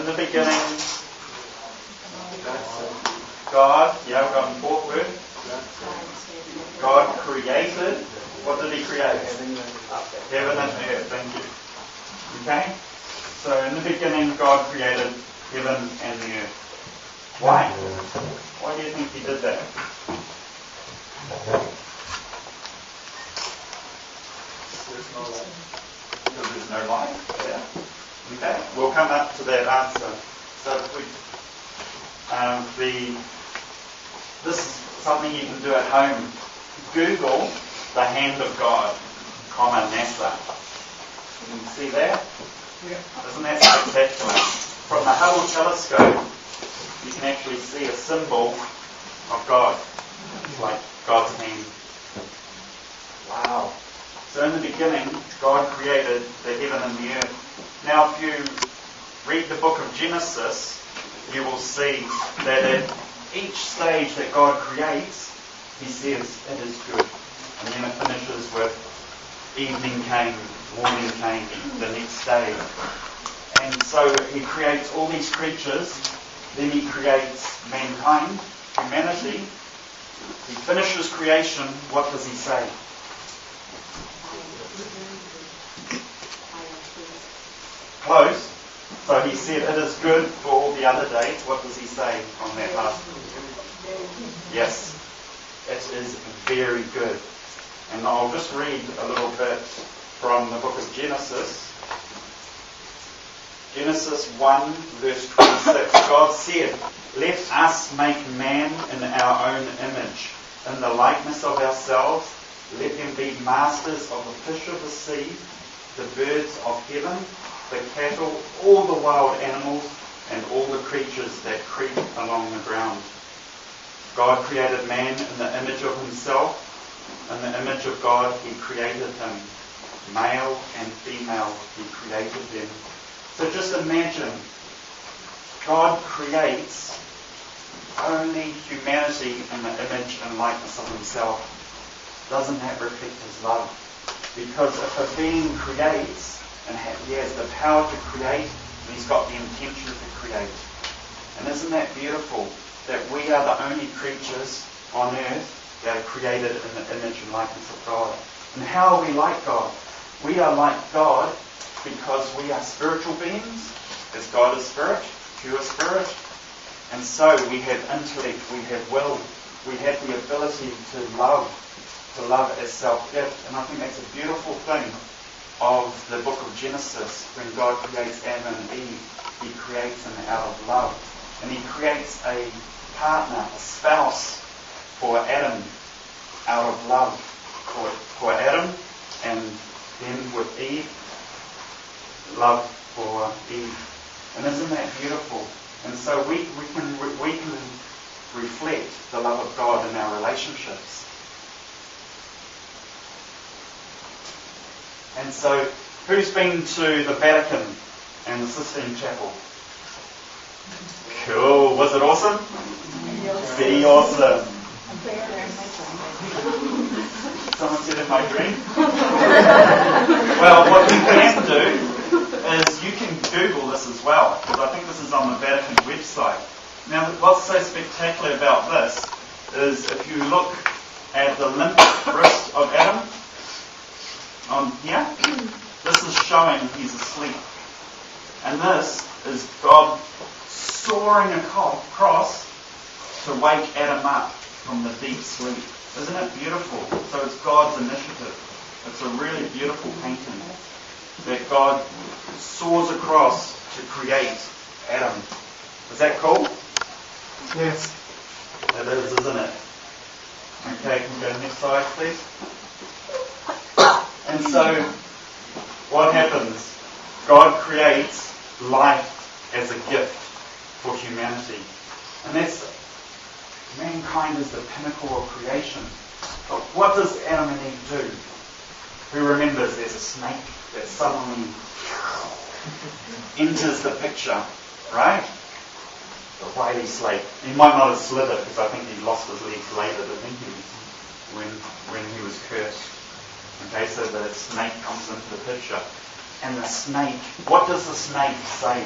in the beginning, God, we've got the fourth word. God created. What did He create? Heaven and earth. Thank you. Okay? So in the beginning, God created heaven and the earth. Why? Why do you think He did that? Because there's no light. Yeah. Okay. We'll come up to that answer. So if this is something you can do at home. Google the hand of God, NASA. You can see that? Yeah. Isn't that spectacular? From the Hubble telescope, you can actually see a symbol of God. It's like God's hand. Wow. So in the beginning, God created the heaven and the earth. Now if you read the book of Genesis, you will see that at each stage that God creates, He says it is good. And then it finishes with evening came, morning came, the next day. And so He creates all these creatures, then He creates mankind, humanity. He finishes creation. What does He say? Close. So He said it is good for all the other days. What does He say on that last? Yes, it is very good. And I'll just read a little bit from the book of Genesis. Genesis 1 verse 26. God said, "Let us make man in our own image, in the likeness of ourselves. Let them be masters of the fish of the sea, the birds of heaven, the cattle, all the wild animals, and all the creatures that creep along the ground." God created man in the image of Himself. In the image of God, He created him. Male and female, He created them. So just imagine, God creates only humanity in the image and likeness of Himself. Doesn't that reflect His love? Because if a being creates, and he has the power to create, and he's got the intention to create. And isn't that beautiful? That we are the only creatures on earth that are created in the image and likeness of God. And how are we like God? We are like God because we are spiritual beings, as God is spirit, pure spirit. And so we have intellect, we have will, we have the ability to love as self-gift. And I think that's a beautiful thing of the book of Genesis. When God creates Adam and Eve, He creates them out of love. And He creates a partner, a spouse for Adam out of love for Adam, and then with Eve, love for Eve. And isn't that beautiful? And so we can reflect the love of God in our relationships. And so, who's been to the Vatican and the Sistine Chapel? Cool. Was it awesome? Very awesome. Someone said in my dream. Well, what you can do is you can Google this as well, because I think this is on the Vatican website. Now, what's so spectacular about this is if you look at the limp wrist of Adam on here, this is showing he's asleep. And this is God soaring across to wake Adam up from the deep sleep. Isn't it beautiful? So it's God's initiative. It's a really beautiful painting that God soars across to create Adam. Is that cool? Yes. It is, isn't it? Okay, can we go to the next slide, please? And so, what happens? God creates life as a gift for humanity. And that's, mankind is the pinnacle of creation. But what does Adam and Eve do? Who remembers there's a snake that suddenly enters the picture, right? The wily snake. He might not have slithered, because I think he lost his legs later, didn't he? When he was cursed. Okay, so the snake comes into the picture. And the snake, what does the snake say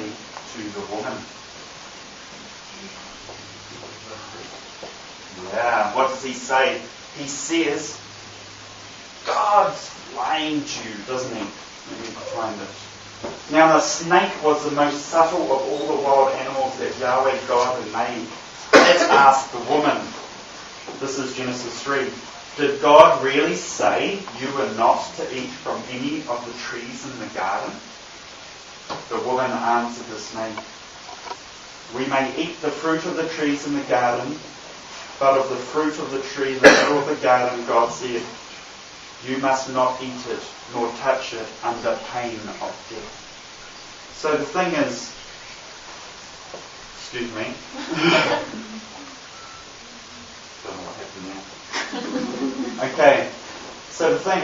to the woman. Yeah, what does he say? He says, God's lying to you, doesn't he? Let me find it. Now the snake was the most subtle of all the wild animals that Yahweh God had made. Let's ask the woman. This is Genesis 3. Did God really say you were not to eat from any of the trees in the garden? The woman answered the snake, we may eat the fruit of the trees in the garden, but of the fruit of the tree in the middle of the garden, God said, you must not eat it, nor touch it under pain of death. So the thing is, excuse me. Don't know what happened there. Okay, so the thing,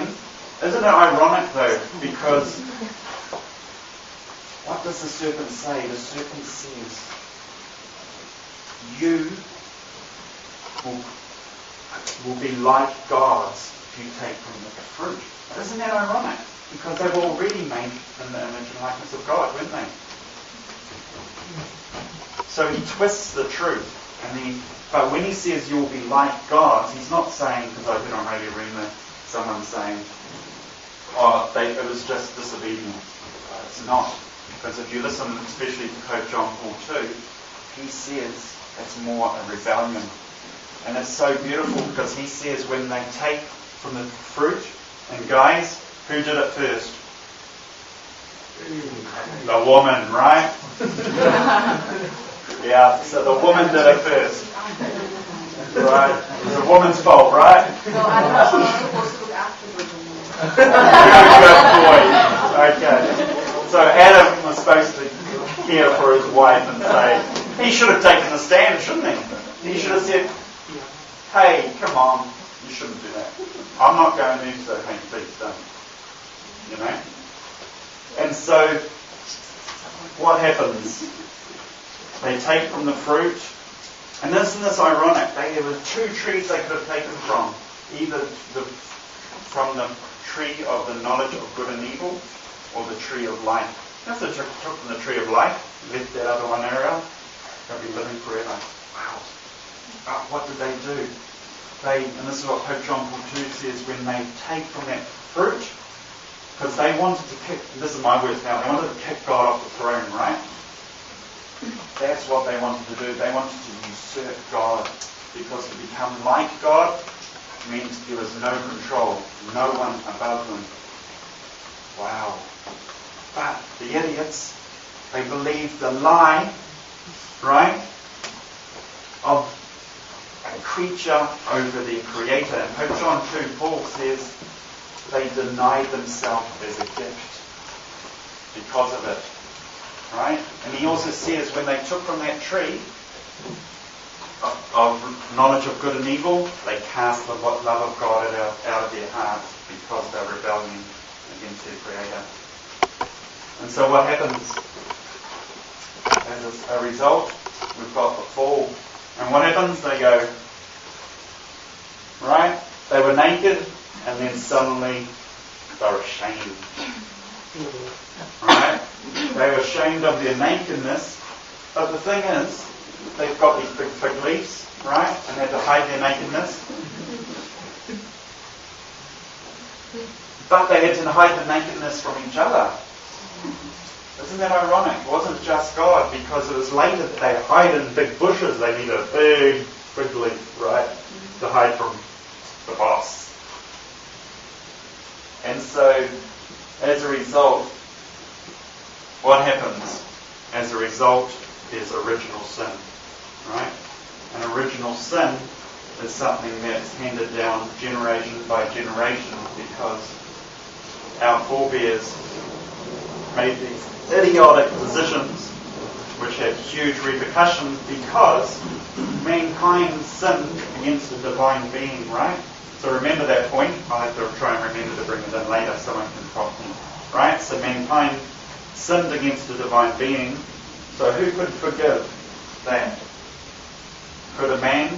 isn't it ironic though? Because what does the serpent say? The serpent says, you will be like gods if you take from the fruit. Isn't that ironic? Because they were already made in the image and likeness of God, weren't they? So he twists the truth. But when he says you'll be like gods, he's not saying, because I heard on Radio Rima someone saying, it was just disobedience. It's not. Because if you listen, especially to Pope John Paul II, he says it's more a rebellion. And it's so beautiful because he says when they take from the fruit, and guys, who did it first? The woman, right? Yeah, so the woman did it first. Right? It was the woman's fault, right? No, I'm supposed to look after the Good boy. Okay. So Adam was supposed to care for his wife and say, he should have taken a stand, shouldn't he? He should have said, hey, come on, you shouldn't do that. I'm not going to, so hey, please don't. You know? And so, what happens? They take from the fruit, and isn't this ironic? There were two trees they could have taken from. Either from the tree of the knowledge of good and evil, or the tree of life. If they took from the tree of life, left that other one area, they'll be living forever. Wow. What did they do? And this is what Pope John Paul II says, when they take from that fruit, because they wanted to kick, this is my words now, they wanted to kick God off the throne, right? That's what they wanted to do. They wanted to usurp God, because to become like God meant there was no control, no one above them. Wow. But the idiots, they believed the lie, right, of a creature over their creator. And Pope John II, Paul says they denied themselves as a gift because of it. Right? And he also says when they took from that tree of knowledge of good and evil, they cast the love of God out of their hearts because they're rebelling against their creator. And so what happens? As a result, we've got the fall. And what happens? They go, right? They were naked, and then suddenly they're ashamed. Right? They were ashamed of their nakedness. But the thing is, they've got these big fig leaves, right? And they had to hide their nakedness. But they had to hide the nakedness from each other. Isn't that ironic? It wasn't just God, because it was later that they hide in big bushes. They need a big fig leaf, right, to hide from the boss. And so, as a result, what happens? As a result, there's original sin, right? And original sin is something that's handed down generation by generation because our forebears made these idiotic decisions which have huge repercussions because mankind sinned against a divine being, right? So remember that point. I'll have to try and remember to bring it in later, someone can prompt me. Right? So mankind sinned against a divine being. So who could forgive that? Could a man